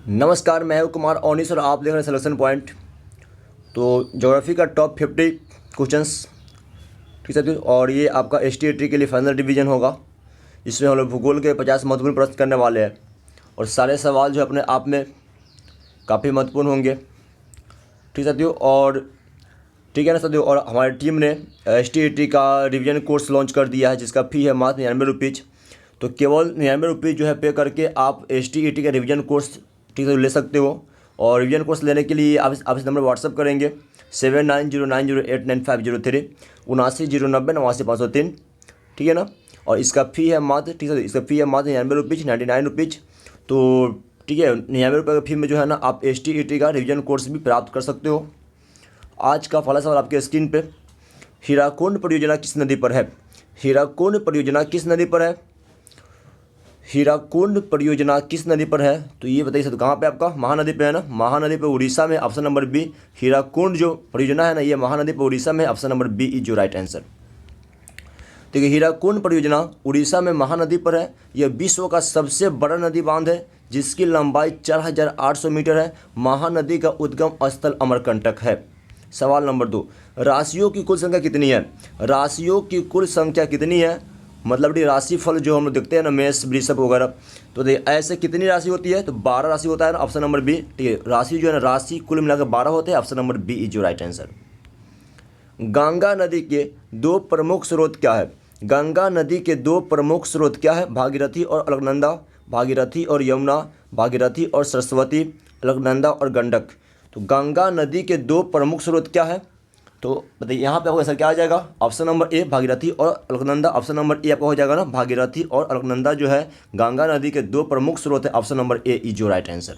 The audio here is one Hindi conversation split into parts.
नमस्कार, मैं हूं कुमार ओनिस और आप देख रहे हैं सिलेक्शन पॉइंट। तो ज्योग्राफी का टॉप 50 क्वेश्चंस, ठीक है। और ये आपका ST/AT के लिए फाइनल डिवीजन होगा। इसमें हम लोग भूगोल के 50 महत्वपूर्ण प्रश्न करने वाले हैं और सारे सवाल जो अपने आप में काफ़ी महत्वपूर्ण होंगे, ठीक है साथियों। और ठीक है ना साथियों, और हमारी टीम ने ST/AT का रिवीजन कोर्स लॉन्च कर दिया है जिसका फ़ी है मात्र 99 रुपीज़। तो केवल 99 रुपीज़ जो है पे करके आप ST/AT का रिवीजन कोर्स ठीक है ले सकते हो। और रिवीजन कोर्स लेने के लिए आप इस नंबर व्हाट्सअप करेंगे 7909089503 790990 ठीक है ना। और इसका फ़ी है मात्र, ठीक है, इसका फ़ी है मात्र 99 रुपीज़, 99 रुपीज़। तो ठीक है, 99 रुपये की फ़ी में जो है ना आप ST/AT का रिवीजन कोर्स भी प्राप्त कर सकते हो। आज का पहला सवाल आपके स्क्रीन पे, हीराकुंड परियोजना किस नदी पर है? हीराकुंड परियोजना किस नदी पर है? हीराकुंड परियोजना किस नदी पर है? तो ये बताइए सर, कहाँ पे आपका? महानदी पे है ना, महानदी पे उड़ीसा में। ऑप्शन नंबर बी, हीराकुंड जो परियोजना है ना ये महानदी पे उड़ीसा में। ऑप्शन नंबर बी इज जो राइट आंसर। देखिए, हीराकुंड परियोजना उड़ीसा में महानदी पर है। यह विश्व का सबसे बड़ा नदी बांध है जिसकी लंबाई 4800 मीटर है। महानदी का उद्गम स्थल अमरकंटक है। सवाल नंबर 2, राशियों की कुल संख्या कितनी है? राशियों की कुल संख्या कितनी है? मतलब कि राशिफल जो हम लोग देखते हैं ना, मेष वृषभ वगैरह, तो देखिए ऐसे कितनी राशि होती है? तो 12 राशि होता है ना। ऑप्शन नंबर बी, ठीक है। राशि जो है ना, राशि कुल मिलाकर 12 होते हैं। ऑप्शन नंबर बी इज जो राइट आंसर। गंगा नदी के दो प्रमुख स्रोत क्या है? गंगा नदी के दो प्रमुख स्रोत क्या है? भागीरथी और अलकनंदा, भागीरथी और यमुना, भागीरथी और सरस्वती, अलकनंदा और गंडक। तो गंगा नदी के दो प्रमुख स्रोत क्या है? तो बताइए यहाँ पे आपको आंसर क्या आ जाएगा? ऑप्शन नंबर ए, भागीरथी और अलकनंदा। ऑप्शन नंबर ए आपका हो जाएगा ना, भागीरथी और अलकनंदा जो है गंगा नदी के दो प्रमुख स्रोत है। ऑप्शन नंबर ए इज जो राइट आंसर।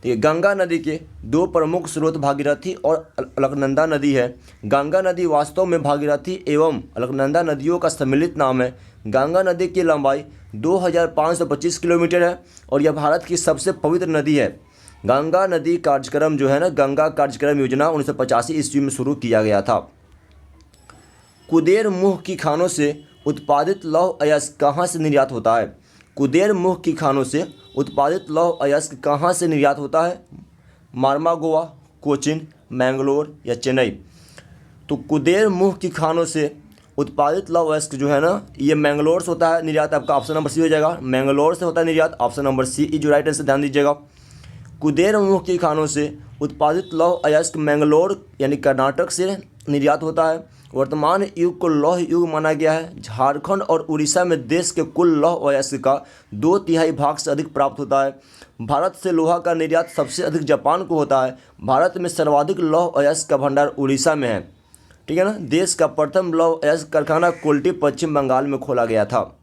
तो ये गंगा नदी के दो प्रमुख स्रोत भागीरथी और अलकनंदा नदी है। गंगा नदी वास्तव में भागीरथी एवं अलकनंदा नदियों का सम्मिलित नाम है। गंगा नदी की लंबाई 2525 किलोमीटर है और यह भारत की सबसे पवित्र नदी है। गंगा नदी कार्यक्रम जो है ना, गंगा कार्यक्रम योजना 1985 ईस्वी में शुरू किया गया था। कुदेर मुंह की खानों से उत्पादित लौह अयस्क कहाँ से निर्यात होता है? कुदेर मुंह की खानों से उत्पादित लौह अयस्क कहाँ से निर्यात होता है? मार्मागोआ, कोचिन, मैंगलोर या चेन्नई। तो कुदेर मुंह की खानों से उत्पादित लौह अयस्क जो है ना, ये मैंगलोर से होता है निर्यात। आपका ऑप्शन नंबर सी हो जाएगा, मैंगलोर से होता है निर्यात। ऑप्शन नंबर सी इज जो राइट आंसर, ध्यान दीजिएगा। कुदेर मुंह की खानों से उत्पादित लौह अयस्क मैंगलोर यानी कर्नाटक से निर्यात होता है। वर्तमान युग को लौह युग माना गया है। झारखंड और उड़ीसा में देश के कुल लौह अयस्क का 2/3 भाग से अधिक प्राप्त होता है। भारत से लोहा का निर्यात सबसे अधिक जापान को होता है। भारत में सर्वाधिक लौह अयस्क का भंडार उड़ीसा में है, ठीक है ना। देश का प्रथम लौह अयस्क कारखाना कोल्टी पश्चिम बंगाल में खोला गया था।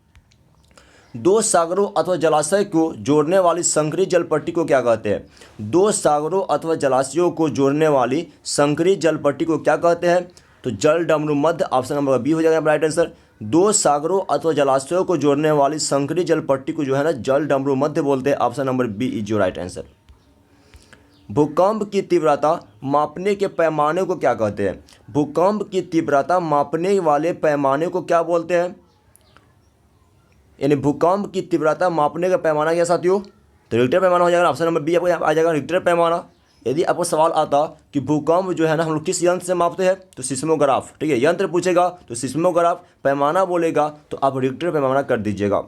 दो सागरों अथवा जलाशय को जोड़ने वाली संकरी जल पट्टी को क्या कहते हैं? दो सागरों अथवा जलाशयों को जोड़ने वाली संकरी जल पट्टी को क्या कहते हैं? तो जल डमरू मध्य। ऑप्शन नंबर बी हो जाएगा राइट आंसर। दो सागरों अथवा जलाशयों को जोड़ने वाली संकरी जल पट्टी को जो है ना, जल डमरू मध्य बोलते हैं। ऑप्शन नंबर बी इज जो राइट आंसर। भूकंप की तीव्रता मापने के पैमाने को क्या कहते हैं? भूकंप की तीव्रता मापने वाले पैमाने को क्या बोलते हैं? यानी भूकंप की तीव्रता मापने का पैमाना क्या साथियों? तो रिक्टर पैमाना हो जाएगा। ऑप्शन नंबर बी आपको आ जाएगा, रिक्टर पैमाना। यदि आपको सवाल आता कि भूकंप जो है ना हम लोग किस यंत्र से मापते हैं, तो सिस्मोग्राफ, ठीक है। यंत्र पूछेगा तो सिस्मोग्राफ, पैमाना बोलेगा तो आप रिक्टर पैमाना कर दीजिएगा।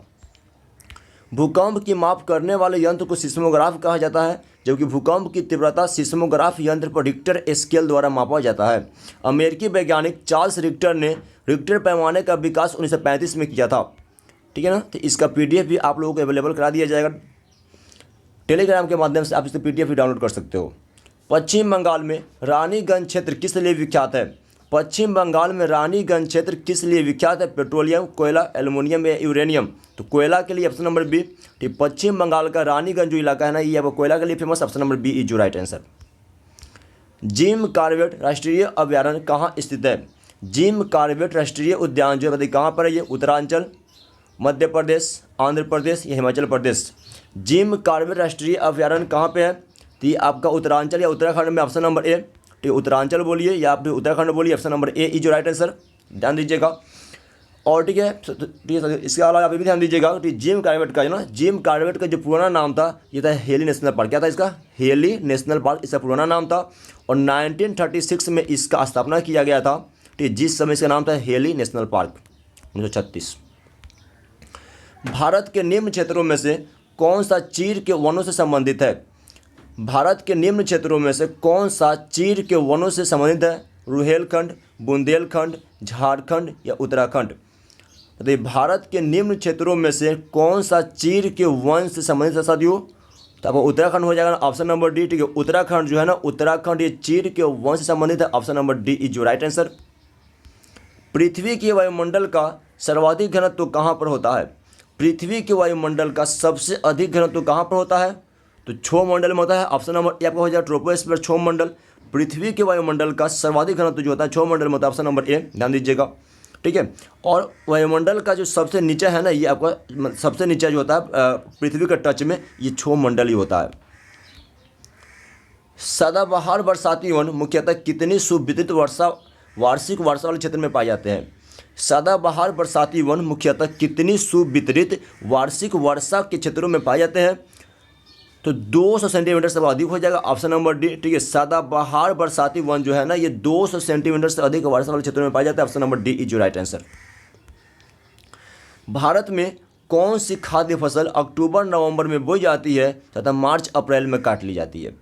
भूकंप की माप करने वाले यंत्र को सिस्मोग्राफ कहा जाता है, जबकि भूकंप की तीव्रता सिस्मोग्राफ यंत्र पर रिक्टर स्केल द्वारा मापा जाता है। अमेरिकी वैज्ञानिक चार्ल्स रिक्टर ने रिक्टर पैमाने का विकास 1935 में किया था, ठीक है ना। तो इसका PDF भी आप लोगों को अवेलेबल करा दिया जाएगा। टेलीग्राम के माध्यम से आप इसका PDF भी डाउनलोड कर सकते हो। पश्चिम बंगाल में रानीगंज क्षेत्र किस लिए विख्यात है? पश्चिम बंगाल में रानीगंज क्षेत्र किस लिए विख्यात है? पेट्रोलियम, कोयला, एल्युमिनियम या यूरेनियम। तो कोयला के लिए ऑप्शन नंबर बी, ठीक। पश्चिम बंगाल का रानीगंज जो इलाका है ना, ये आपको कोयला के लिए famous. Option number B is जो राइट आंसर। जिम कॉर्बेट राष्ट्रीय अभयारण्य कहाँ स्थित है? जिम कॉर्बेट राष्ट्रीय उद्यान जो है कहाँ पर है? ये उत्तरांचल, मध्य प्रदेश, आंध्र प्रदेश या हिमाचल प्रदेश। जिम कॉर्बेट राष्ट्रीय अभयारण्य कहाँ पे है? तो ये आपका उत्तरांचल या उत्तराखंड में। ऑप्शन नंबर ए, ठीक। उत्तरांचल बोलिए या आप उत्तराखंड बोलिए। ऑप्शन नंबर ए इज जो राइट आंसर, ध्यान दीजिएगा। और ठीक है इसके अलावा आप ये भी ध्यान दीजिएगा कि जिम कॉर्बेट का जो ना जिम कॉर्बेट का जो पुराना नाम था ये था हेली नेशनल पार्क। क्या था इसका? हेली नेशनल पार्क इसका पुराना नाम था। और 1936 में इसका स्थापना किया गया था, ठीक, जिस समय इसका नाम था हेली नेशनल पार्क 1936। भारत के निम्न क्षेत्रों में से कौन सा चीड़ के वनों से संबंधित है? भारत के निम्न क्षेत्रों में से कौन सा चीड़ के वनों से संबंधित है? रुहेलखंड, बुंदेलखंड, झारखंड या उत्तराखंड? तो भारत के निम्न क्षेत्रों में से कौन सा चीड़ के वन से संबंधित है साथियों? तो आपको उत्तराखंड हो जाएगा ऑप्शन नंबर डी, ठीक है। उत्तराखंड जो है ना, उत्तराखंड ये चीड़ के वन से संबंधित है। ऑप्शन नंबर डी इज जो राइट आंसर। पृथ्वी के वायुमंडल का सर्वाधिक घनत्व कहाँ पर होता है? पृथ्वी के वायुमंडल का सबसे अधिक घनत्व कहाँ पर होता है? तो क्षोभ मंडल में होता है। ऑप्शन नंबर ए आपका हो जाएगा ट्रोपोस्फीयर, क्षोभ मंडल। पृथ्वी के वायुमंडल का सर्वाधिक घनत्व जो होता है क्षोभ मंडल में होता है। ऑप्शन नंबर ए ध्यान दीजिएगा, ठीक है। और वायुमंडल का जो सबसे नीचा है ना, ये आपका सबसे नीचा जो होता है पृथ्वी के टच में, ये क्षोभ मंडल ही होता है। सदाबहार बरसाती वन मुख्यतः कितनी सुवितरित वार्षिक वर्षा वाले क्षेत्र में पाए जाते हैं? सदाबहार बरसाती वन मुख्यतः कितनी सुवितरित वार्षिक वर्षा के क्षेत्रों में पाए जाते हैं? तो 200 सेंटीमीटर से अधिक हो जाएगा। ऑप्शन नंबर डी, ठीक है। सदाबहार बरसाती वन जो है ना, ये 200 सेंटीमीटर से अधिक वर्षा वाले क्षेत्रों में पाया जाता है। ऑप्शन नंबर डी इज जो राइट आंसर। भारत में कौन सी खाद्य फसल अक्टूबर नवंबर में बोई जाती है तथा मार्च अप्रैल में काट ली जाती है?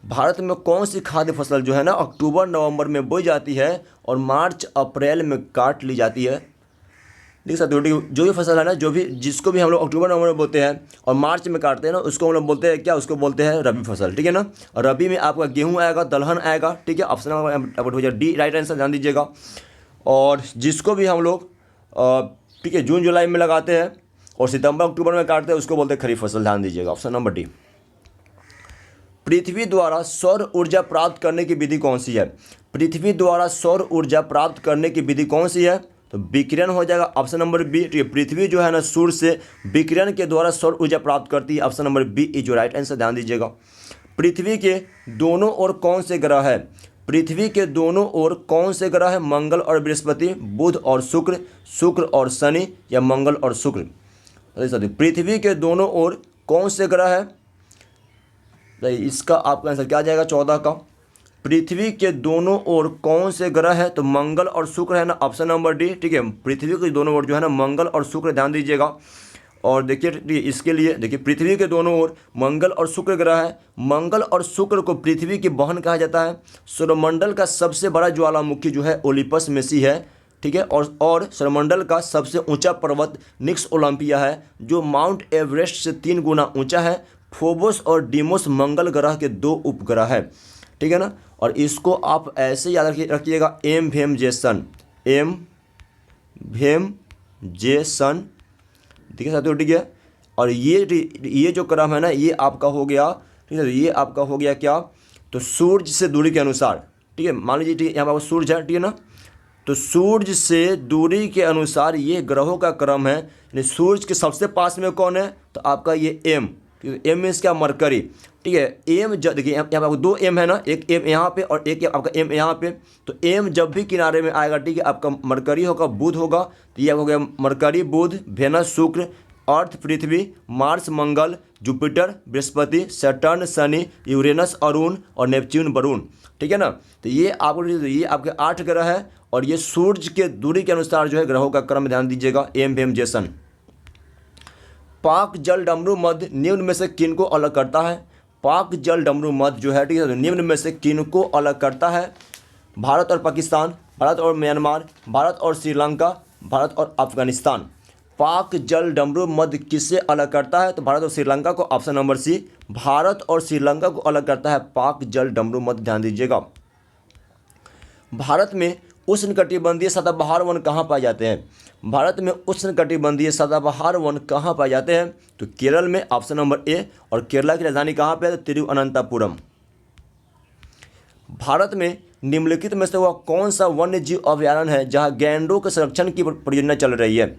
भारत में कौन सी खाद्य फसल जो है ना अक्टूबर नवंबर में बोई जाती है और मार्च अप्रैल में काट ली जाती है? देख सकते हो, जो भी फसल है ना, जो भी जिसको भी हम लोग अक्टूबर नवंबर में बोते हैं और मार्च में काटते हैं ना, उसको हम लोग बोलते हैं क्या? उसको बोलते हैं रबी फसल, ठीक है ना। और रबी में आपका गेहूं आएगा, दलहन आएगा, ठीक है। ऑप्शन नंबर हो जाए डी राइट आंसर, ध्यान दीजिएगा। और जिसको भी हम लोग ठीक है जून जुलाई में लगाते हैं और सितंबर अक्टूबर में काटते हैं, उसको बोलते हैं खरीफ फसल, ध्यान दीजिएगा। Option number D. पृथ्वी द्वारा सौर ऊर्जा प्राप्त करने की विधि कौन सी है? पृथ्वी द्वारा सौर ऊर्जा प्राप्त करने की विधि कौन सी है? तो विकिरण हो जाएगा। ऑप्शन नंबर बी, ठीक है। पृथ्वी जो है ना सूर्य से विकिरण के द्वारा सौर ऊर्जा प्राप्त करती है। ऑप्शन नंबर बी इज जो राइट आंसर, ध्यान दीजिएगा। पृथ्वी के दोनों ओर कौन से ग्रह है? पृथ्वी के दोनों ओर कौन से ग्रह है? मंगल और बृहस्पति, बुध और शुक्र, शुक्र और शनि या मंगल और शुक्र? पृथ्वी के दोनों ओर कौन से ग्रह है? इसका आपका आंसर क्या आ जाएगा? 14 का। पृथ्वी के दोनों ओर कौन से ग्रह है? तो मंगल और शुक्र है ना। ऑप्शन नंबर डी, ठीक है। पृथ्वी के दोनों ओर जो है ना मंगल और शुक्र, ध्यान दीजिएगा। और देखिए इसके लिए देखिए पृथ्वी के दोनों ओर मंगल और शुक्र ग्रह है। मंगल और शुक्र को पृथ्वी की बहन कहा जाता है। सौरमंडल का सबसे बड़ा ज्वालामुखी जो है ओलिपस मेसी है, ठीक है। और सौरमंडल का सबसे ऊंचा पर्वत निक्स ओलंपिया है, जो माउंट एवरेस्ट से 3 गुना ऊंचा है। फोबोस और डीमोस मंगल ग्रह के 2 उपग्रह है, ठीक है ना। और इसको आप ऐसे याद रखिएगा, एम भेम जे सन, एम भेम जे सन, ठीक है साथियों, ठीक है। और ये जो क्रम है ना, ये आपका हो गया, ठीक है। ये आपका हो गया क्या? तो सूर्य से दूरी के अनुसार, ठीक है। मान लीजिए ठीक है, यहाँ पर सूर्य है, ठीक है ना। तो सूर्य से दूरी के अनुसार ये ग्रहों का क्रम है। यानी सूर्य के सबसे पास में कौन है? तो आपका ये एम, एम मीन्स क्या? मरकरी, ठीक है। एम देखिए यहाँ पर 2 एम है ना, एक एम यहाँ पे और एक आपका एम यहाँ पे। तो एम जब भी किनारे में आएगा, ठीक है, आपका मरकरी होगा, बुध होगा। तो ये हो गया mercury, Budh, Venus, Shukra, Earth, Prithvi, Mars, Mangal, Jupiter, Brihaspati, Saturn, Shani, Uranus, Arun और नेपच्यून, वरुण, ठीक है ना। तो ये आपके 8 ग्रह है और ये सूर्य के दूरी के अनुसार जो है ग्रहों का क्रम, ध्यान दीजिएगा, एम भेम जेसन। पाक जल डमरू मध्य निम्न में से किन को अलग करता है? पाक जल डमरू मध्य जो है, ठीक है, निम्न में से किन को अलग करता है? भारत और पाकिस्तान, भारत और म्यांमार, भारत और श्रीलंका, भारत और अफगानिस्तान। पाक जल डमरू मध्य किससे अलग करता है? तो भारत और श्रीलंका को। ऑप्शन नंबर सी, भारत और श्रीलंका को अलग करता है पाक जल डमरू मध्य, ध्यान दीजिएगा। भारत में उष्णकटिबंधीय सदाबहार वन कहाँ पाए जाते हैं? भारत में उष्णकटिबंधीय सदाबहार वन कहाँ पाए जाते हैं? तो केरल में। Option number A. और केरला की राजधानी कहाँ पे है? तो तिरुवनंतपुरम। भारत में निम्नलिखित में से वह कौन सा वन्य जीव अभयारण्य है जहाँ गैंडों के संरक्षण की परियोजना चल रही है?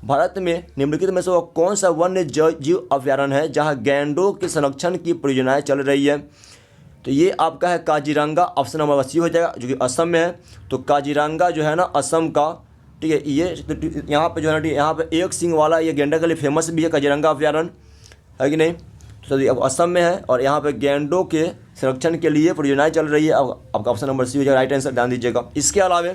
भारत में निम्नलिखित में से वह कौन सा वन्य जीव अभयारण्य है जहाँ गैंडों के संरक्षण की परियोजनाएं चल रही है? तो ये आपका है काजीरंगा। ऑप्शन नंबर सी हो जाएगा, जो कि असम में है। तो काजीरंगा जो है ना असम का ठीक है। ये यहाँ पे जो है ना, यहाँ पे एक सींग वाला ये गैंडा के लिए फेमस भी है काजीरंगा अभ्यारण्य, है कि नहीं। तो अब असम में है और यहाँ पे गैंडों के संरक्षण के लिए परियोजनाएं चल रही है। अब आपका ऑप्शन नंबर सी हो जाएगा राइट आंसर, ध्यान दीजिएगा। इसके अलावा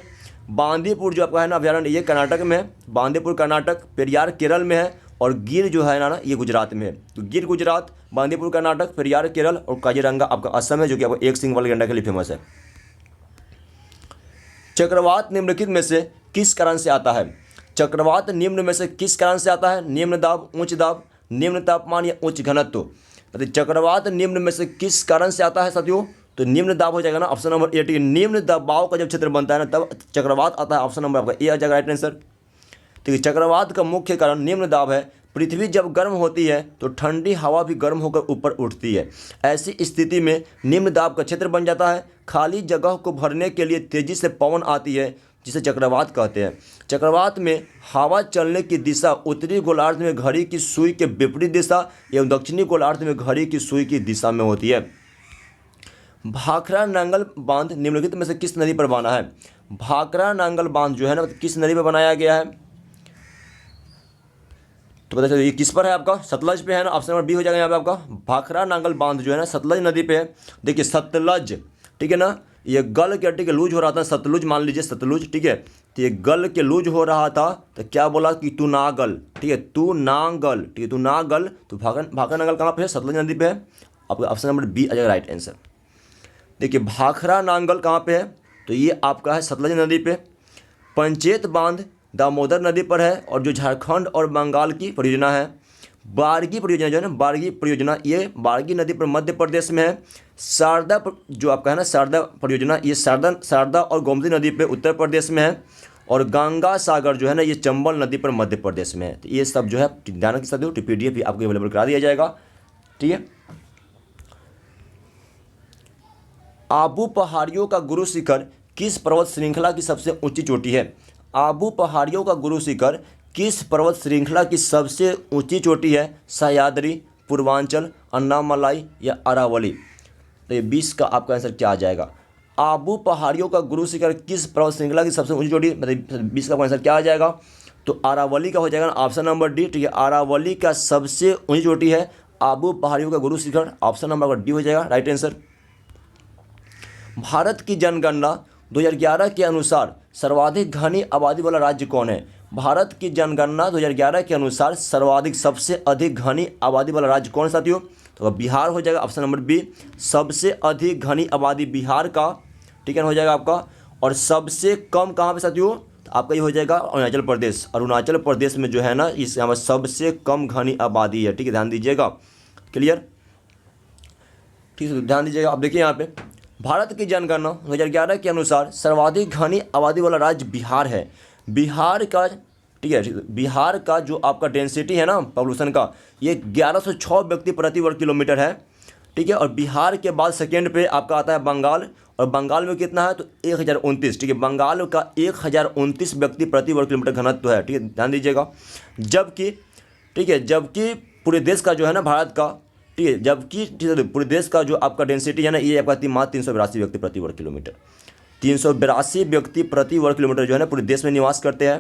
बांदीपुर जो आपका है ना अभ्यारण्य, ये कर्नाटक में है, बांदीपुर कर्नाटक, पेरियार केरल में है और गिर जो है ना ये गुजरात में है। तो गिर गुजरात, बांदीपुर कर्नाटक, पेरियार केरल और काजीरंगा आपका असम है, जो कि आपको एक सिंग वाले गैंडा के लिए फेमस है। चक्रवात निम्नलिखित में से किस कारण से आता है? चक्रवात निम्न में से किस कारण से आता है? निम्न दाब, उच्च दाब, निम्न तापमान या उच्च घनत्व। तो चक्रवात निम्न में से किस कारण से आता है साथियों? तो निम्न दाब हो जाएगा ना, ऑप्शन नंबर ए। निम्न दबाव का जब क्षेत्र बनता है ना तब चक्रवात आता है, ऑप्शन नंबर आपका ए आ जाएगा राइट आंसर। ठीक है, चक्रवात का मुख्य कारण निम्न दाब है। पृथ्वी जब गर्म होती है तो ठंडी हवा भी गर्म होकर ऊपर उठती है। ऐसी स्थिति में निम्न दाब का क्षेत्र बन जाता है। खाली जगह को भरने के लिए तेजी से पवन आती है, जिसे चक्रवात कहते हैं। चक्रवात में हवा चलने की दिशा उत्तरी गोलार्ध में घड़ी की सुई के विपरीत दिशा एवं दक्षिणी गोलार्ध में घड़ी की सुई की दिशा में होती है। भाखड़ा नांगल बांध निम्नलिखित में से किस नदी पर बना है? भाखड़ा नांगल बांध जो है ना किस नदी पर बनाया गया है? तो पता चलिए ये किस पर है आपका? सतलज पे है ना, ऑप्शन नंबर बी हो जाएगा यहाँ पे आपका। भाखड़ा नांगल बांध जो है ना सतलज नदी पे है। देखिए सतलज, ठीक है ना, ये गल के ठीक है लूज हो रहा था, सतलुज मान लीजिए सतलुज, ठीक है। तो ये गल के लूज हो रहा था तो क्या बोला कि तू ना गल, ठीक है, तू ना गल, ठीक है, तू ना गल। तो भाखड़ा नांगल कहाँ पे है? सतलज नदी पे है, आपका ऑप्शन नंबर बी आ जाएगा राइट आंसर। देखिए भाखड़ा नांगल कहाँ पे है? तो ये आपका है सतलज नदी पे। पंचेत बांध दामोदर नदी पर है और जो झारखंड और बंगाल की परियोजना है। बारगी परियोजना जो है ना, बारगी परियोजना ये बारगी नदी पर मध्य प्रदेश में है। शारदा जो आपका है ना शारदा परियोजना, ये शारदा और गोमती नदी पे उत्तर प्रदेश में है। और गंगा सागर जो है ना ये चंबल नदी पर मध्य प्रदेश में है। तो ये सब जो है ध्यान के साथ PDF भी आपको अवेलेबल करा दिया जाएगा, ठीक है। आबू पहाड़ियों का गुरु शिखर किस पर्वत श्रृंखला की सबसे ऊंची चोटी है? आबू पहाड़ियों का गुरु शिखर किस पर्वत श्रृंखला की सबसे ऊंची चोटी है? सह्याद्री, पूर्वांचल, अन्नामलाई या अरावली। तो ये 20 का आपका आंसर क्या आ जाएगा? आबू पहाड़ियों का गुरु शिखर किस पर्वत श्रृंखला की सबसे ऊंची चोटी, मतलब 20 का आंसर क्या आ जाएगा? तो अरावली का हो जाएगा ऑप्शन नंबर डी, ठीक है। अरावली का सबसे ऊंची चोटी है आबू पहाड़ियों का Guru Shikhar, option number D हो जाएगा राइट आंसर। भारत की जनगणना 2011 के अनुसार सर्वाधिक घनी आबादी वाला राज्य कौन है? भारत की जनगणना 2011 के अनुसार सर्वाधिक सबसे अधिक घनी आबादी वाला राज्य कौन है साथियों? तो बिहार हो जाएगा, ऑप्शन नंबर बी। सबसे अधिक घनी आबादी बिहार का, ठीक है, हो जाएगा आपका। और सबसे कम कहाँ पे साथियों? तो आपका ये हो जाएगा अरुणाचल प्रदेश। अरुणाचल प्रदेश में जो है ना इस यहाँ पर सबसे कम घनी आबादी है, ठीक है, ध्यान दीजिएगा। क्लियर, ठीक है, ध्यान दीजिएगा। अब देखिए यहाँ पे भारत की जनगणना 2011 के अनुसार सर्वाधिक घनी आबादी वाला राज्य बिहार है। बिहार का, ठीक है, बिहार का जो आपका डेंसिटी है ना पॉपुलेशन का, ये 1106 व्यक्ति प्रति वर्ग किलोमीटर है, ठीक है। और बिहार के बाद सेकेंड पे आपका आता है बंगाल, और बंगाल में कितना है? तो 1029, ठीक है, बंगाल का 1029 व्यक्ति प्रति वर्ग किलोमीटर घनत्व है, ठीक है, ध्यान दीजिएगा। जबकि, ठीक है, जबकि पूरे देश का जो है ना भारत का, ठीक है, जबकि पूरे देश का जो आपका डेंसिटी है ना ये आपका मात्र 382 व्यक्ति प्रति वर्ग किलोमीटर, 382 व्यक्ति प्रति वर्ग किलोमीटर जो है ना पूरे देश में निवास करते हैं,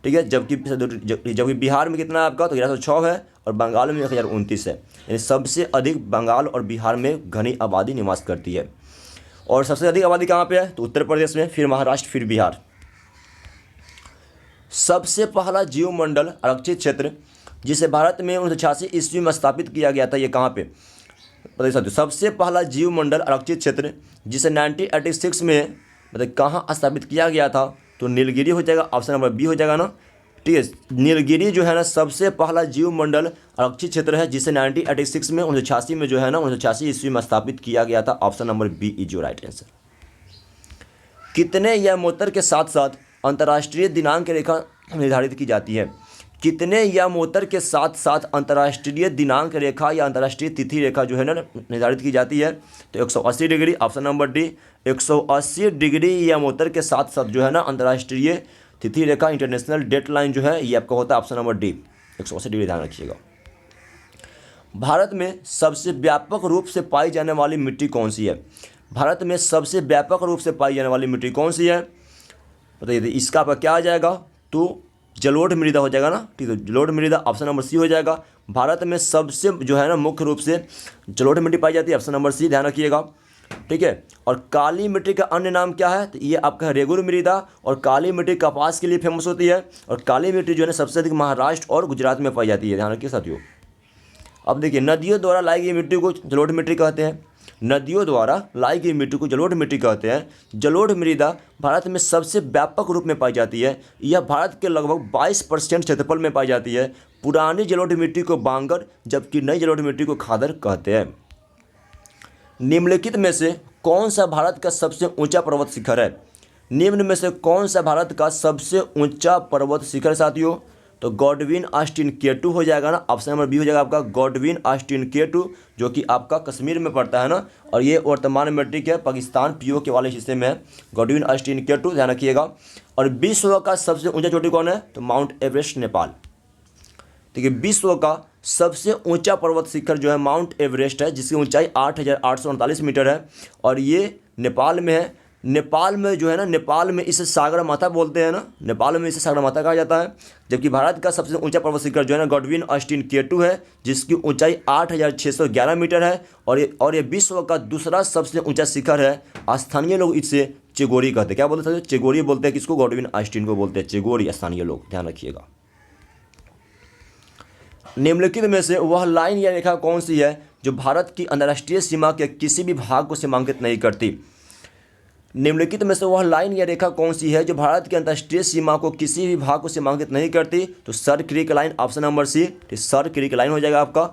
ठीक है। जबकि बिहार में कितना है आपका? तो 1106 है और बंगाल में 1029 है। यानी सबसे अधिक बंगाल और बिहार में घनी आबादी निवास करती है। और सबसे अधिक आबादी कहाँ पे है? तो उत्तर प्रदेश में, फिर महाराष्ट्र, फिर बिहार। सबसे पहला जीवमंडल आरक्षित क्षेत्र जिसे भारत में 1986 ईस्वी में स्थापित किया गया था, ये कहाँ पे? बताइए साथियों, सबसे पहला जीवमंडल आरक्षित क्षेत्र जिसे 1986 में मतलब कहाँ स्थापित किया गया था? तो नीलगिरी हो जाएगा, ऑप्शन नंबर बी हो जाएगा ना, ठीक है। नीलगिरी जो है ना सबसे पहला जीवमंडल आरक्षित क्षेत्र है जिसे 1986 में 1986 में जो है ना 1986 ईस्वी में स्थापित किया गया था, option number B is your right answer. कितने यामोत्तर के साथ साथ अंतर्राष्ट्रीय दिनांक रेखा निर्धारित की जाती है? कितने यामोत्तर के साथ साथ अंतर्राष्ट्रीय दिनांक रेखा या अंतर्राष्ट्रीय तिथि रेखा जो है ना निर्धारित की जाती है? तो 180 degree, option number D. 180 degree यामोत्तर के साथ साथ जो है ना अंतर्राष्ट्रीय तिथि रेखा, इंटरनेशनल डेट लाइन जो है ये आपका होता है ऑप्शन नंबर डी, 180 डिग्री, ध्यान रखिएगा। भारत में सबसे व्यापक रूप से पाई जाने वाली मिट्टी कौन सी है? भारत में सबसे व्यापक रूप से पाई जाने वाली मिट्टी कौन सी है? बताइए, इसका आपका क्या आ जाएगा? तो जलोढ़ मृदा हो जाएगा ना, ठीक है। जलोढ़ मृदा ऑप्शन नंबर सी हो जाएगा। भारत में सबसे जो है ना मुख्य रूप से जलोढ़ मिट्टी पाई जाती है, ऑप्शन नंबर सी ध्यान रखिएगा, ठीक है। और काली मिट्टी का अन्य नाम क्या है, तो ये आपका रेगुर मृदा। और काली मिट्टी कपास के लिए फेमस होती है, और काली मिट्टी जो है ना सबसे अधिक महाराष्ट्र और गुजरात में पाई जाती है, ध्यान रखिए साथियों। अब देखिए, नदियों द्वारा लाई गई मिट्टी को जलोढ़ मिट्टी कहते हैं। नदियों द्वारा लाई गई मिट्टी को जलोढ़ मिट्टी कहते हैं। जलोढ़ मृदा भारत में सबसे व्यापक रूप में पाई जाती है। यह भारत के लगभग 22% क्षेत्रफल में पाई जाती है। पुरानी जलोढ़ मिट्टी को बांगर, जबकि नई जलोढ़ मिट्टी को खादर कहते हैं। निम्नलिखित में से कौन सा भारत का सबसे ऊंचा पर्वत शिखर है? निम्न में से कौन सा भारत का सबसे ऊंचा पर्वत शिखर साथियों? तो गॉडविन ऑस्टिन K2 हो जाएगा ना, ऑप्शन नंबर बी हो जाएगा आपका गॉडविन ऑस्टिन K2, जो कि आपका कश्मीर में पड़ता है ना, और ये वर्तमान में ठीक है पाकिस्तान POK वाले हिस्से में है। गॉडविन ऑस्टिन K2 ध्यान रखिएगा। और विश्व का सबसे ऊंचा चोटी कौन है? तो माउंट एवरेस्ट नेपाल, ठीक है। विश्व का सबसे ऊंचा पर्वत शिखर जो है माउंट एवरेस्ट है, जिसकी ऊंचाई 8,839 मीटर है, और ये नेपाल में है। नेपाल में जो है ना, नेपाल में इसे सागर माथा बोलते हैं ना, नेपाल में इसे सागर माथा कहा जाता है। जबकि भारत का सबसे ऊंचा पर्वत शिखर जो है ना गॉडविन ऑस्टिन K2 है, जिसकी ऊंचाई 8,611 मीटर है, और ये विश्व का दूसरा सबसे ऊंचा शिखर है। स्थानीय लोग इसे चेगोरी कहते हैं। क्या बोलते हैं? चेगोरी बोलते हैं। किसको? गॉडविन ऑस्टिन को बोलते हैं चेगोरी, स्थानीय लोग, ध्यान रखिएगा। निम्नलिखित में से वह लाइन या रेखा कौन सी है जो भारत की अंतर्राष्ट्रीय सीमा के किसी भी भाग को सीमांकित नहीं करती? निम्नलिखित में से वह लाइन या रेखा कौन सी है जो भारत की अंतर्राष्ट्रीय सीमा को किसी भी भाग को सीमांकित नहीं करती? तो Sir Creek line, option number C, Sir Creek line हो जाएगा आपका,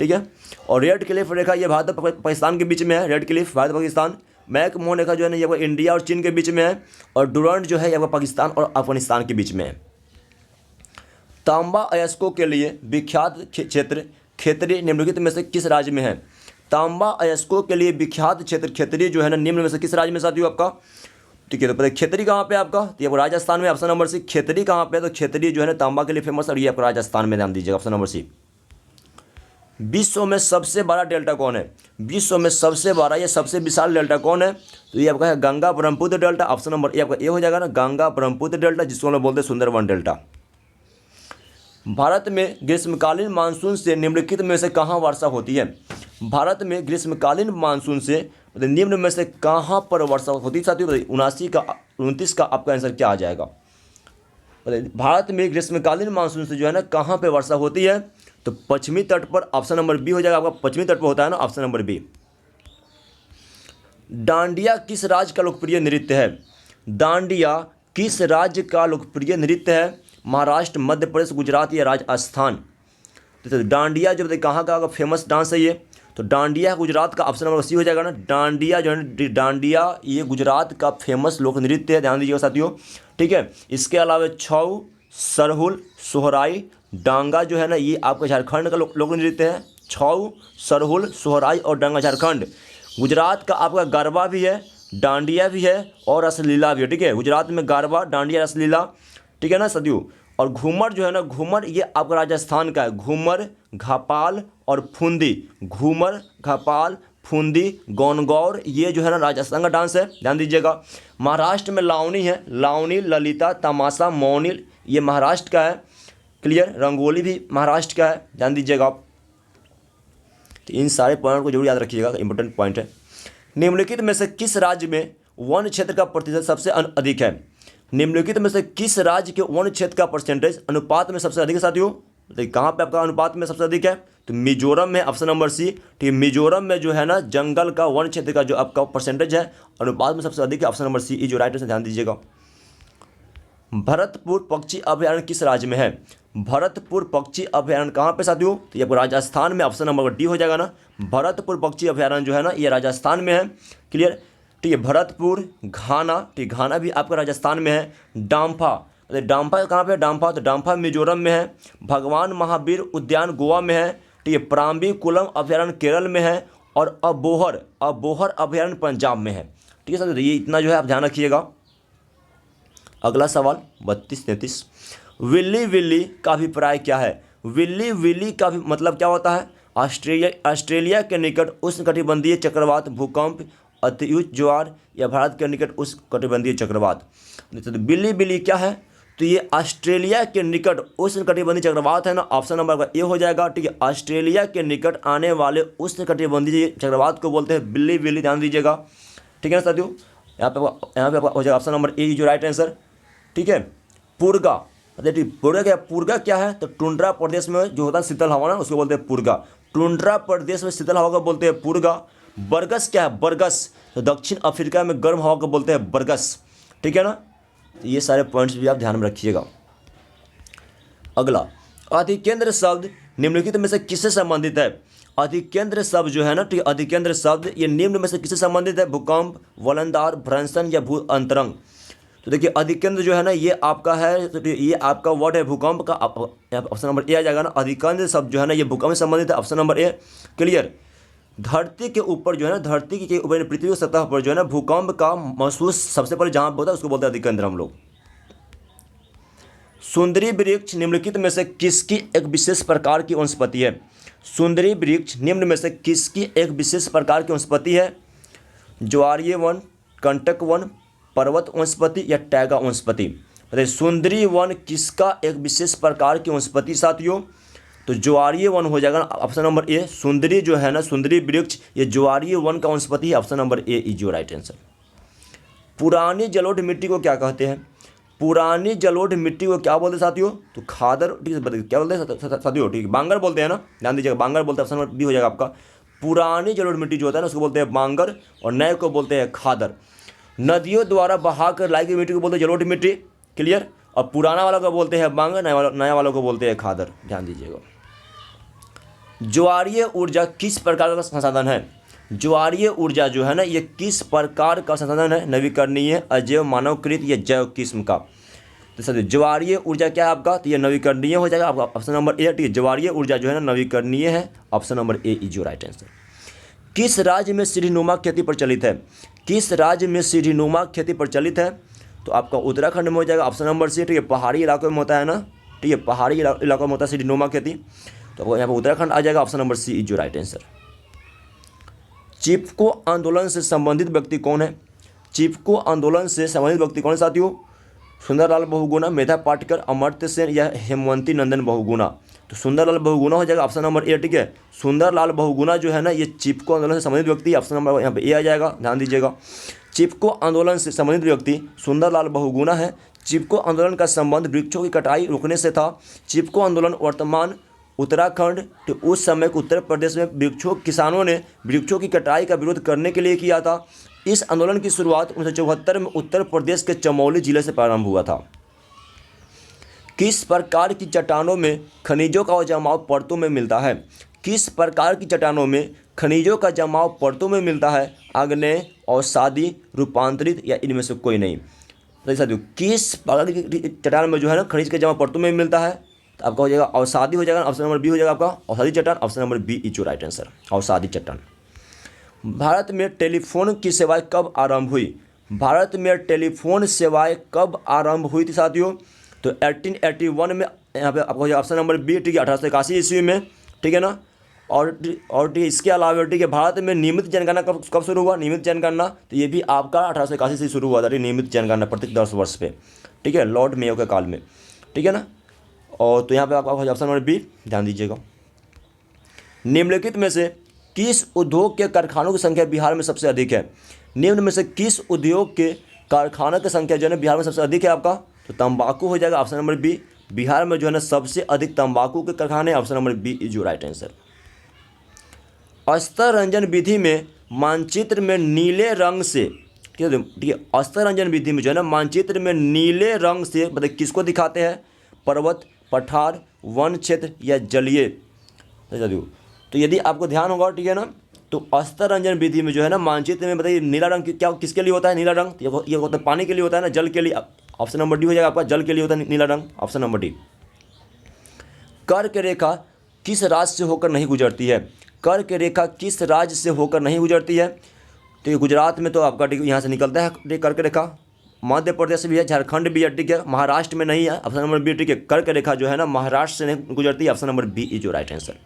ठीक है। और रेड क्लिफ रेखा ये भारत और पाकिस्तान के बीच में है। Radcliffe Bharat Pakistan. McMahon रेखा जो है ना ये इंडिया और चीन के बीच में है। और डुरंड जो है ये पाकिस्तान और अफगानिस्तान के बीच में है। तांबा अयस्कों के लिए विख्यात क्षेत्र खेतरी निम्नलिखित में से किस राज्य में है? तांबा अयस्कों के लिए विख्यात क्षेत्र खेतरी जो है ना निम्न में से किस राज्य में साथियों आपका? ठीक है, तो पता खेतरी कहाँ पे आपका? तो ये राजस्थान में, ऑप्शन नंबर सी। खेतरी कहाँ पे? तो खेतरी जो है ना तांबा के लिए फेमस, और ये आपका राजस्थान में, ध्यान दीजिएगा, ऑप्शन नंबर सी। विश्व में सबसे बड़ा डेल्टा कौन है? विश्व में सबसे बड़ा या सबसे विशाल डेल्टा कौन है? तो ये आपका है Ganga Brahmaputra delta, option number A आपका ए हो जाएगा ना, गंगा ब्रह्मपुत्र डेल्टा, जिसको हम लोग बोलते हैं सुंदरवन डेल्टा। भारत में ग्रीष्मकालीन मानसून से निम्नलिखित में से कहाँ वर्षा होती है? भारत में ग्रीष्मकालीन मानसून से निम्न में से कहाँ पर वर्षा होती है साथियों? 29 का आपका आंसर क्या आ जाएगा? भारत में ग्रीष्मकालीन मानसून से जो है ना कहाँ पे वर्षा होती है? तो पश्चिमी तट पर, ऑप्शन नंबर बी हो जाएगा आपका, पश्चिमी तट पर होता है ना, ऑप्शन नंबर बी। डांडिया किस राज्य का लोकप्रिय नृत्य है? डांडिया किस राज्य का लोकप्रिय नृत्य है? महाराष्ट्र, मध्य प्रदेश, गुजरात या राजस्थान? तो डांडिया जो कहाँ का फेमस डांस है ये? तो डांडिया गुजरात का, ऑप्शन नंबर सी हो जाएगा ना। डांडिया जो है, डांडिया ये गुजरात का फेमस लोक नृत्य है, ध्यान दीजिएगा साथियों, ठीक है। इसके अलावा छऊ, सरहुल, सोहराई, डांगा जो है ना ये आपका झारखंड का लोक नृत्य है। छऊ, सरहुल, सोहराई और डांगा झारखंड। गुजरात का आपका गरबा भी है, डांडिया भी है और रसलीला भी है, ठीक है। गुजरात में गरबा, डांडिया, रसलीला, ठीक है ना साथियों। और घूमर जो है ना, घूमर ये आपका राजस्थान का है। घूमर, घापाल और फुंदी, घूमर, घापाल, फुंदी, गौनगौर, ये जो है ना राजस्थान का डांस है, ध्यान दीजिएगा। महाराष्ट्र में लावनी है, लावनी, ललिता, तमाशा, मौनी, ये महाराष्ट्र का है, क्लियर। रंगोली भी महाराष्ट्र का है, ध्यान दीजिएगा आप। तो इन सारे पॉइंट को जरूर याद रखिएगा, इंपॉर्टेंट पॉइंट है। निम्नलिखित में से किस राज्य में वन क्षेत्र का प्रतिशत सबसे अधिक है? निम्नलिखित में से किस राज्य के वन क्षेत्र का परसेंटेज अनुपात में सबसे अधिक है साथियों? तो कहाँ पे आपका अनुपात में सबसे अधिक है? तो मिजोरम में, ऑप्शन नंबर सी, ठीक है। मिजोरम में जो है ना जंगल का वन क्षेत्र का जो आपका परसेंटेज है अनुपात में सबसे अधिक है, ऑप्शन नंबर सी इज जो राइट है, ध्यान दीजिएगा। भरतपुर पक्षी अभयारण्य किस राज्य में है? भरतपुर पक्षी अभयारण्य कहाँ पे साथियों? तो ये आपको राजस्थान में, ऑप्शन नंबर डी हो जाएगा ना। भरतपुर पक्षी अभयारण्य जो है ना ये राजस्थान में है, क्लियर, ठीक है। भरतपुर, घाना, ठीक, घाना भी आपका राजस्थान में है। डाम्फा, डाम्फा कहाँ पे? डाम्फा, तो डाम्फा मिजोरम में है। भगवान महावीर उद्यान गोवा में है, ठीक है। प्राम्बीकुलम अभयारण्य केरल में है। और अबोहर, अबोहर अभयारण्य पंजाब में है, ठीक है सर। ये इतना जो है आप ध्यान रखिएगा। अगला सवाल 32-33, विल्ली विल्ली का अभिप्राय क्या है? विल्ली विल्ली का मतलब क्या होता है? ऑस्ट्रेलिया के निकट उष्णकटिबंधीय चक्रवात, भूकंप, अतिउच्च ज्वार या भारत के निकट उष्णकटिबंधीय चक्रवात। तो बिल्ली बिल्ली क्या है? तो ये ऑस्ट्रेलिया के निकट उष्णकटिबंधीय चक्रवात है ना, ऑप्शन नंबर ए हो जाएगा। ठीक है, ऑस्ट्रेलिया के निकट आने वाले उष्णकटिबंधीय चक्रवात को बोलते हैं बिल्ली बिल्ली, ध्यान दीजिएगा। ठीक है ना साथियों, यहाँ पे हो जाएगा ऑप्शन नंबर ए जो राइट आंसर। ठीक है, पुर्गा, देखिए पुर्गा क्या है, तो टुंड्रा प्रदेश में जो होता है शीतल हवा ना, उसको बोलते हैं पुर्गा। टुंड्रा प्रदेश में शीतल हवा को बोलते हैं पुर्गा। बरगस क्या है, बरगस, तो दक्षिण अफ्रीका में गर्म हवा को बोलते हैं बरगस। ठीक है ना, तो ये सारे पॉइंट्स भी आप ध्यान में रखिएगा। अगला, अधिकेंद्र शब्द निम्नलिखित में से किससे संबंधित है? अधिकेंद्र शब्द जो है ना, ठीक है, अधिकेंद्र शब्द ये निम्न में से किससे संबंधित है? भूकंप, वलनदार, भ्रंशन या भू अंतरंग। तो देखिए अधिकेंद्र जो है ना ये आपका है, तो ये आपका वर्ड है भूकंप का, ऑप्शन नंबर ए आ जाएगा ना। अधिकेंद्र शब्द जो है ना ये भूकंप से संबंधित है, ऑप्शन नंबर ए क्लियर। धरती के ऊपर जो है ना, धरती के ऊपर पृथ्वी की सतह पर जो है ना भूकंप का महसूस सबसे पहले जहाँ होता है उसको बोलते हैं अधिकेंद्र हम लोग। सुंदरी वृक्ष निम्नलिखित में से किसकी एक विशेष प्रकार की वनस्पति है? सुंदरी वृक्ष निम्न में से किसकी एक विशेष प्रकार की वनस्पति है? ज्वारीय वन, कंटक वन, पर्वत वनस्पति या टैगा वनस्पति। बताइए सुंदरी वन किसका एक विशेष प्रकार की वनस्पति साथियों? तो ज्वारीय वन हो जाएगा ऑप्शन नंबर ए। सुंदरी जो है ना, सुंदरी वृक्ष ये ज्वारीय वन का वनस्पति है, option number A is your right answer. पुरानी जलोढ़ मिट्टी को क्या कहते हैं? पुरानी जलोढ़ मिट्टी को क्या बोलते हैं साथियों? तो खादर, ठीक है, क्या बोलते हैं साथियों? ठीक है, बांगर बोलते हैं ना, ध्यान दीजिएगा, बांगर बोलते हैं, ऑप्शन नंबर बी हो जाएगा आपका। पुरानी जलोढ़ मिट्टी जो होता है ना उसको बोलते हैं बांगर और नए को बोलते हैं खादर। नदियों द्वारा बहा कर लाई गई मिट्टी को बोलते हैं जलोढ़ मिट्टी, क्लियर। और पुराना वाला को बोलते हैं बांगर, नया वालों को बोलते हैं खादर, ध्यान दीजिएगा। ज्वारीय ऊर्जा किस प्रकार का संसाधन है? ज्वारीय ऊर्जा जो है ना ये किस प्रकार का संसाधन है? नवीकरणीय, अजैव, मानवकृत या जैव किस्म का। तो सर ज्वारीय ऊर्जा क्या है आपका? तो ये नवीकरणीय हो जाएगा आपका, ऑप्शन नंबर ए। ठीक है, ज्वारीय ऊर्जा जो है ना नवीकरणीय है, option number A is your right answer. किस राज्य में सीढ़ीनुमा खेती प्रचलित है? किस राज्य में सीढ़ीनुमा खेती प्रचलित है? तो आपका उत्तराखंड में हो जाएगा, ऑप्शन नंबर सी। ठीक है, पहाड़ी इलाकों में होता है ना, ठीक है, पहाड़ी इलाकों में होता है सीढ़ीनुमा खेती, तो यहाँ पर उत्तराखंड आ जाएगा, option number C is your right answer. Chipko आंदोलन से संबंधित व्यक्ति कौन है? चिपको आंदोलन से संबंधित व्यक्ति कौन है साथियों? सुंदरलाल बहुगुणा, मेधा पाटकर, अमर्त्य सेन या हेमवंती नंदन बहुगुणा। तो सुंदरलाल बहुगुणा हो जाएगा, ऑप्शन नंबर ए। ठीक है, सुंदरलाल बहुगुणा जो है ना ये चिपको आंदोलन से संबंधित व्यक्ति, ऑप्शन नंबर यहाँ पे ए आ जाएगा, ध्यान दीजिएगा। चिपको आंदोलन से संबंधित व्यक्ति सुंदरलाल बहुगुणा है। चिपको आंदोलन का संबंध वृक्षों की कटाई रोकने से था। चिपको आंदोलन वर्तमान उत्तराखंड तो उस समय उत्तर प्रदेश में किसानों ने वृक्षों की कटाई का विरोध करने के लिए किया था। इस आंदोलन की शुरुआत 1974 में उत्तर प्रदेश के चमोली जिले से प्रारंभ हुआ था। किस प्रकार की चट्टानों में खनिजों का जमाव परतों में मिलता है? किस प्रकार की चट्टानों में खनिजों का जमाव परतों में मिलता है? आग्नेय, अवसादी, रूपांतरित या इनमें से कोई नहीं। तो साथियों किस प्रकार की चट्टान में जो है ना खनिज का जमाव परतों में मिलता है? तो आपका हो जाएगा अवसादी हो जाएगा, ऑप्शन नंबर बी हो जाएगा आपका अवसादी चट्टान, option number B is your right answer, अवसादी चट्टान। भारत में टेलीफोन की सेवाएं कब आरंभ हुई? भारत में टेलीफोन सेवाएं कब आरंभ हुई थी साथियों? तो 1881 में, यहाँ पे आपको ऑप्शन नंबर बी। ठीक है, 1881 ईस्वी में, ठीक है ना। और इसके अलावा ठीक है भारत में नियमित जनगणना कब शुरू हुआ? नियमित जनगणना तो ये भी आपका 1881 से शुरू हुआ था, नियमित जनगणना प्रत्येक 10 वर्ष पे, ठीक है, लॉर्ड मेयो के काल में, ठीक है ना। और तो यहाँ पे आपका ऑप्शन नंबर बी, ध्यान दीजिएगा। निम्नलिखित में से किस उद्योग के कारखानों की संख्या बिहार में सबसे अधिक है? निम्न में से किस उद्योग के कारखानों की संख्या जो है बिहार में सबसे अधिक है आपका? तो तंबाकू हो जाएगा, ऑप्शन नंबर बी। बिहार में जो है ना सबसे अधिक तंबाकू के कारखाने, option number B is your right answer. अस्तर रंजन विधि में मानचित्र में नीले रंग से, ठीक है, अस्तर रंजन विधि में जो है ना मानचित्र में नीले रंग से मतलब किसको दिखाते हैं? पर्वत, पठार, वन क्षेत्र या जलीय। तो यदि आपको ध्यान होगा, ठीक है ना, तो अस्तर रंजन विधि में जो है ना मानचित्र में बताइए नीला रंग क्या किसके लिए होता है? नीला रंग ये होता है पानी के लिए होता है ना, जल के लिए, ऑप्शन नंबर डी हो जाएगा आपका, जल के लिए होता है नीला रंग, ऑप्शन नंबर डी। कर्क रेखा किस राज्य से होकर नहीं गुजरती है? कर्क रेखा किस राज्य से होकर नहीं गुजरती है? तो ये गुजरात में तो आपका ठीक यहाँ से निकलता है कर्क रेखा, मध्य प्रदेश भी है, झारखंड भी है, ठीक है, महाराष्ट्र में नहीं है, ऑप्शन नंबर बी। ठीक है, कर्क रेखा जो है ना महाराष्ट्र से नहीं गुजरती है, option number B is your right answer.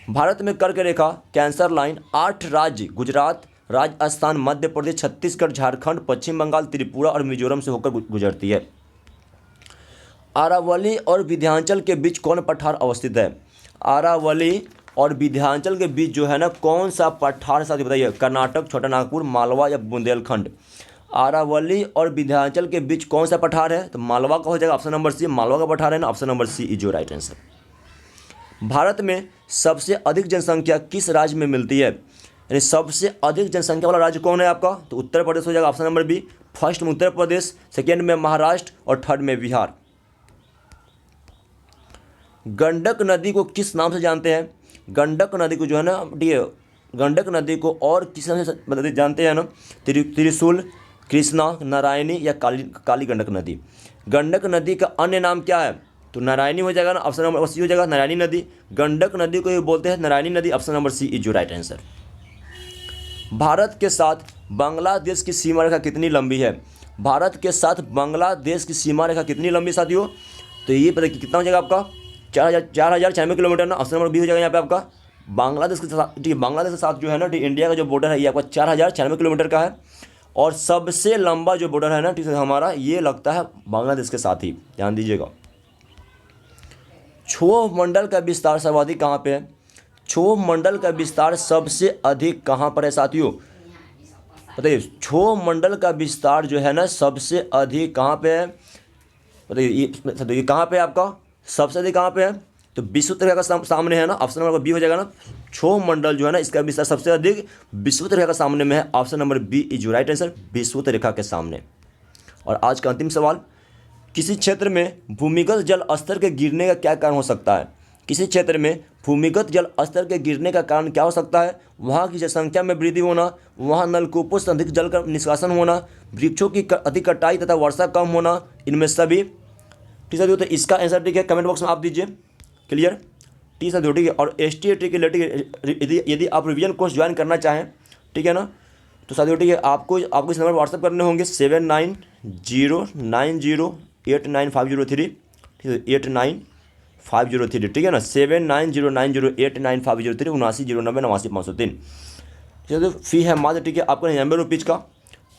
Bharat में कर्क रेखा कैंसर लाइन 8 राज्य गुजरात, राजस्थान, मध्य प्रदेश, छत्तीसगढ़, झारखंड, पश्चिम बंगाल, त्रिपुरा और मिजोरम से होकर गुजरती है। अरावली और विंध्याचल के बीच कौन पठार अवस्थित है? अरावली और विंध्याचल के बीच जो है ना कौन सा पठार है साथी बताइए? कर्नाटक, छोटा नागपुर, मालवा या बुंदेलखंड? अरावली और विंध्याचल के बीच कौन सा पठार है? तो मालवा का हो जाएगा ऑप्शन नंबर सी। मालवा का पठार है ना, ऑप्शन नंबर सी इज जो राइट आंसर। भारत में सबसे अधिक जनसंख्या किस राज्य में मिलती है? यानी सबसे अधिक जनसंख्या वाला राज्य कौन है आपका? तो उत्तर प्रदेश हो जाएगा ऑप्शन नंबर बी। फर्स्ट में उत्तर प्रदेश, सेकेंड में महाराष्ट्र और थर्ड में बिहार। गंडक नदी को किस नाम से जानते हैं? गंडक नदी को जो है ना गंडक नदी को और किस नाम से जानते हैं ना? त्रिशूल, कृष्णा, नारायणी या काली गंडक नदी? गंडक नदी का अन्य नाम क्या है? तो नारायणी हो जाएगा ना, ऑप्शन नंबर सी हो जाएगा नारायणी नदी। गंडक नदी को ये बोलते हैं नारायणी नदी, ऑप्शन नंबर सी इज जो राइट आंसर। भारत के साथ बांग्लादेश की सीमा रेखा कितनी लंबी है? भारत के साथ बांग्लादेश की सीमा रेखा कितनी लंबी साथियों? तो ये पता कि कितना हो जाएगा आपका? 4096 किलोमीटर ना, ऑप्शन नंबर बी हो जाएगा यहाँ पे आपका। बांग्लादेश के साथ ठीक है, बांग्लादेश के साथ जो है ना इंडिया का जो बॉर्डर है ये आपका 4096 किलोमीटर का है। और सबसे लंबा जो बॉर्डर है ना ठीक है हमारा, ये लगता है बांग्लादेश के साथ ही, ध्यान दीजिएगा। क्षोभ मंडल का विस्तार सर्वाधिक कहाँ पे है? क्षोभ मंडल का विस्तार सबसे अधिक कहाँ पर है साथियों? बताइए, क्षोभ मंडल का विस्तार जो है ना सबसे अधिक कहाँ पे है? बताइए ये कहाँ पे है आपका? सबसे अधिक कहाँ पे है? तो विषुवत रेखा का सामने है ना, ऑप्शन नंबर बी हो जाएगा ना। क्षोभ मंडल जो है ना इसका विस्तार सबसे अधिक विषुवत रेखा के सामने में है, option number B is right answer, विषुवत रेखा के सामने। और आज का अंतिम सवाल, किसी क्षेत्र में भूमिगत जल स्तर के गिरने का क्या कारण हो सकता है? किसी क्षेत्र में भूमिगत जल स्तर के गिरने का कारण क्या हो सकता है? वहाँ की जनसंख्या में वृद्धि होना, वहाँ नलकूपों से अधिक जल का निष्कासन होना, वृक्षों की अधिक कटाई तथा वर्षा कम होना, इनमें सभी। ठीक है, तो इसका आंसर ठीक है कमेंट बॉक्स में आप दीजिए। क्लियर? ठीक है, ठीक है। और ST के रिलेटेड यदि आप रिवीजन कोर्स ज्वाइन करना चाहें, ठीक है ना, तो साथियों ठीक है आपको इस नंबर व्हाट्सअप करने होंगे 7909089503, ठीक है 89503, ठीक है ना, 7909089503 7909099503। ठीक है, तो फी है मात्र ठीक है आपका 99 रुपीज़ का।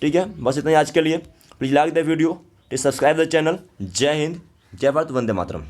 ठीक है, बस इतना ही आज के लिए। Please like the video, please subscribe the channel. जय हिंद, जय भारत, वंदे मातरम।